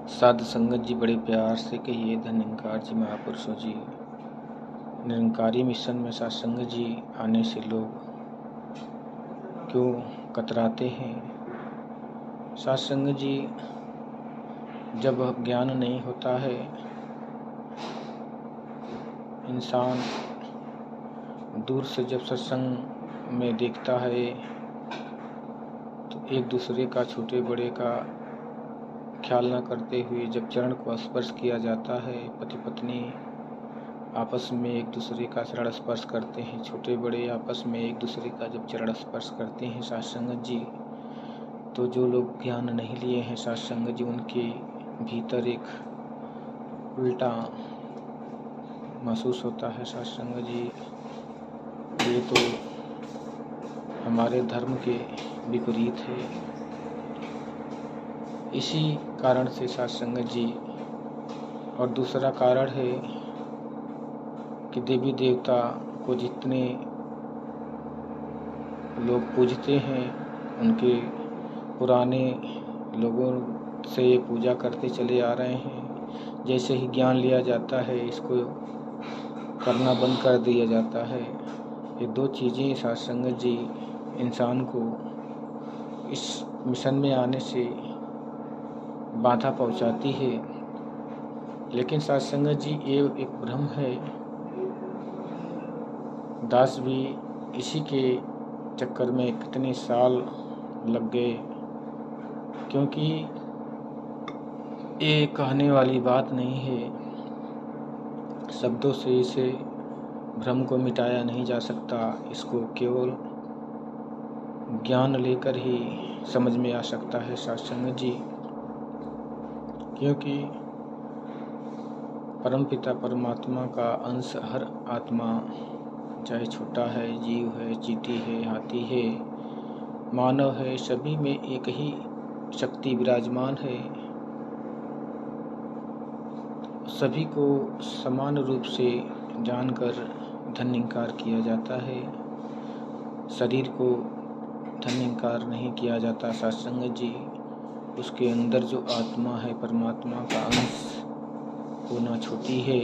साधु संगत जी बड़े प्यार से कहिए धन्यंकार जी महापुरुषों जी। निरंकारी मिशन में सत्संग जी आने से लोग क्यों कतराते हैं। सत्संग जी जब ज्ञान नहीं होता है, इंसान दूर से जब सत्संग में देखता है तो एक दूसरे का छोटे बड़े का ख्याल न करते हुए जब चरण को स्पर्श किया जाता है, पति पत्नी आपस में एक दूसरे का चरण स्पर्श करते हैं, छोटे बड़े आपस में एक दूसरे का जब चरण स्पर्श करते हैं सत्संग जी, तो जो लोग ज्ञान नहीं लिए हैं सत्संग जी, उनके भीतर एक उल्टा महसूस होता है सत्संग जी। ये तो हमारे धर्म के विपरीत है। इसी कारण से सत्संग जी, और दूसरा कारण है कि देवी देवता को जितने लोग पूजते हैं, उनके पुराने लोगों से ये पूजा करते चले आ रहे हैं। जैसे ही ज्ञान लिया जाता है, इसको करना बंद कर दिया जाता है। ये दो चीज़ें सत्संग जी इंसान को इस मिशन में आने से बाधा पहुंचाती है। लेकिन सत्संग जी ये एक भ्रम है। दास भी इसी के चक्कर में कितने साल लग गए, क्योंकि ये कहने वाली बात नहीं है। शब्दों से इसे भ्रम को मिटाया नहीं जा सकता। इसको केवल ज्ञान लेकर ही समझ में आ सकता है सत्संग जी, क्योंकि परमपिता परमात्मा का अंश हर आत्मा, चाहे छोटा है, जीव है, चींटी है, हाथी है, मानव है, सभी में एक ही शक्ति विराजमान है। सभी को समान रूप से जानकर धन्यंकार किया जाता है। शरीर को धन्यंकार नहीं किया जाता सत्संग जी। उसके अंदर जो आत्मा है, परमात्मा का अंश, वो ना छोटी है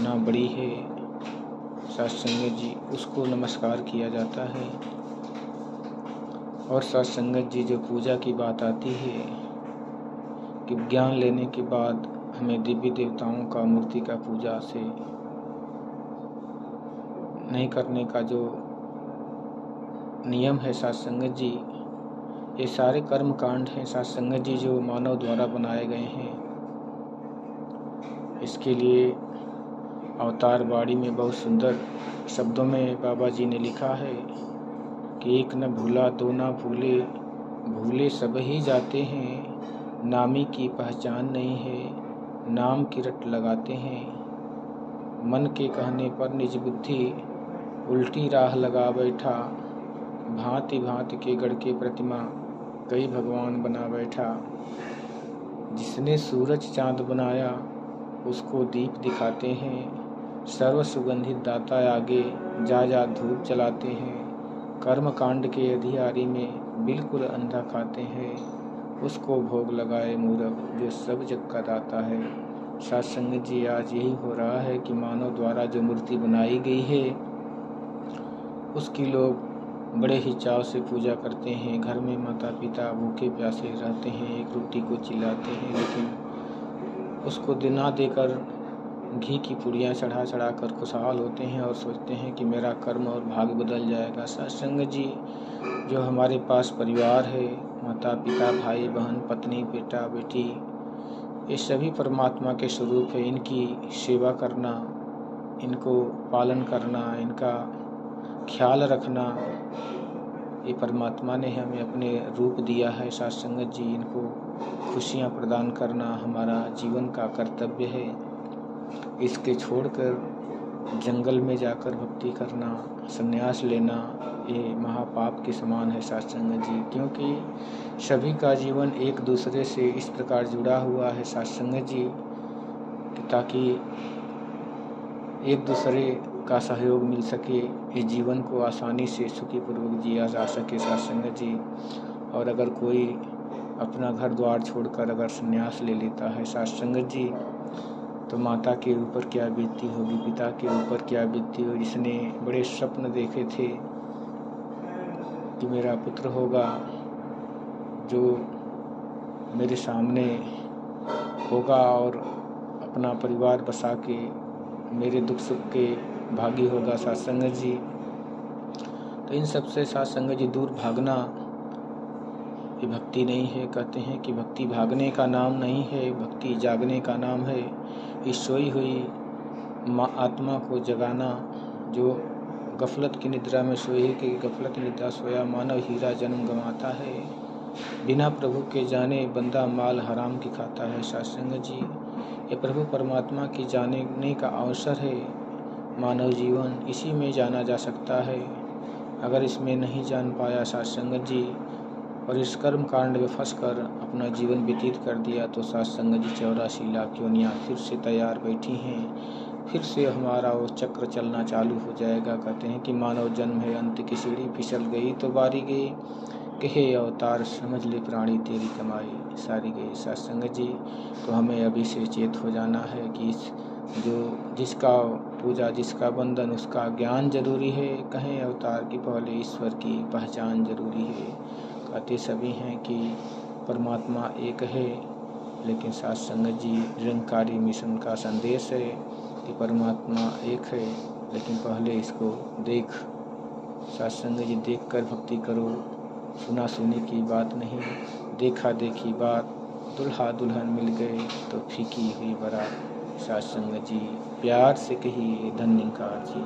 ना बड़ी है सत्संग जी, उसको नमस्कार किया जाता है। और सत्संग जी जो पूजा की बात आती है कि ज्ञान लेने के बाद हमें देवी देवताओं का मूर्ति का पूजा से नहीं करने का जो नियम है सत्संग जी, ये सारे कर्म कांड हैं सत्संग जी जो मानव द्वारा बनाए गए हैं। इसके लिए अवतार बाड़ी में बहुत सुंदर शब्दों में बाबा जी ने लिखा है कि एक न भूला दो न भूले, भूले सब ही जाते हैं, नामी की पहचान नहीं है, नाम की रट लगाते हैं। मन के कहने पर निज बुद्धि उल्टी राह लगा बैठा, भांति भांति के गढ़ के प्रतिमा कई भगवान बना बैठा। जिसने सूरज चांद बनाया उसको दीप दिखाते हैं, सर्व सुगंधित दाता आगे जा जा धूप जलाते हैं। कर्म कांड के अधिकारी में बिल्कुल अंधा खाते हैं, उसको भोग लगाए मूर्ख जो सब जग का दाता है। सत्संग जी आज यही हो रहा है कि मानव द्वारा जो मूर्ति बनाई गई है उसकी लोग बड़े ही चाव से पूजा करते हैं। घर में माता पिता भूखे प्यासे रहते हैं, एक रोटी को चिल्लाते हैं, लेकिन उसको दिना देकर घी की पुड़ियाँ चढ़ा चढ़ा कर खुशहाल होते हैं और सोचते हैं कि मेरा कर्म और भाग्य बदल जाएगा। सत्संग जी जो हमारे पास परिवार है, माता पिता भाई बहन पत्नी बेटा बेटी, ये सभी परमात्मा के स्वरूप है। इनकी सेवा करना, इनको पालन करना, इनका ख्याल रखना, ये परमात्मा ने हमें अपने रूप दिया है सत्संग जी। इनको खुशियाँ प्रदान करना हमारा जीवन का कर्तव्य है। इसके छोड़कर जंगल में जाकर भक्ति करना, संन्यास लेना, ये महापाप के समान है सत्संग जी, क्योंकि सभी का जीवन एक दूसरे से इस प्रकार जुड़ा हुआ है सत्संग जी, ताकि एक दूसरे का सहयोग मिल सके, इस जीवन को आसानी से सुखीपूर्वक जिया जा सके सत्संग जी। और अगर कोई अपना घर द्वार छोड़कर अगर संन्यास ले लेता है साथ संगत जी, तो माता के ऊपर क्या बीतती होगी, पिता के ऊपर क्या बीतती होगी, जिसने बड़े स्वप्न देखे थे कि मेरा पुत्र होगा जो मेरे सामने होगा और अपना परिवार बसा के मेरे दुख सुख के भागी होगा साथ संगत जी। तो इन सबसे साथ संगत जी दूर भागना ये भक्ति नहीं है। कहते हैं कि भक्ति भागने का नाम नहीं है, भक्ति जागने का नाम है। इस सोई हुई आत्मा को जगाना, जो गफलत की निद्रा में सोए कि गफलत निद्रा सोया मानव हीरा जन्म गंवाता है। बिना प्रभु के जाने बंदा माल हराम की खाता है साथ संगत जी। ये प्रभु परमात्मा की जानने का अवसर है। मानव जीवन इसी में जाना जा सकता है। अगर इसमें नहीं जान पाया साथ संगत जी और इस कर्म कांड में फंसकर अपना जीवन व्यतीत कर दिया, तो साथ संगत जी 84 लाख योनियाँ फिर से तैयार बैठी हैं। फिर से हमारा वो चक्र चलना चालू हो जाएगा। कहते हैं कि मानव जन्म है अंत की सीढ़ी, फिसल गई तो बारी गई, कहे अवतार समझ ले प्राणी तेरी कमाई सारी गई साथ संगत जी। तो हमें अभी से चेत हो जाना है कि जिसका पूजा जिसका बंधन उसका ज्ञान जरूरी है। कहें अवतार की पहले ईश्वर की पहचान जरूरी है। कहते सभी हैं कि परमात्मा एक है, लेकिन साथ संगत जी निरंकारी मिशन का संदेश है कि परमात्मा एक है, लेकिन पहले इसको देख। साथ संगत जी देख कर भक्ति करो, सुना सुनी की बात नहीं, देखा देखी बात। दुल्हा दुल्हन मिल गए तो फीकी हुई बारात। साथ संगत जी प्यार से कहिए धन्यकार जी।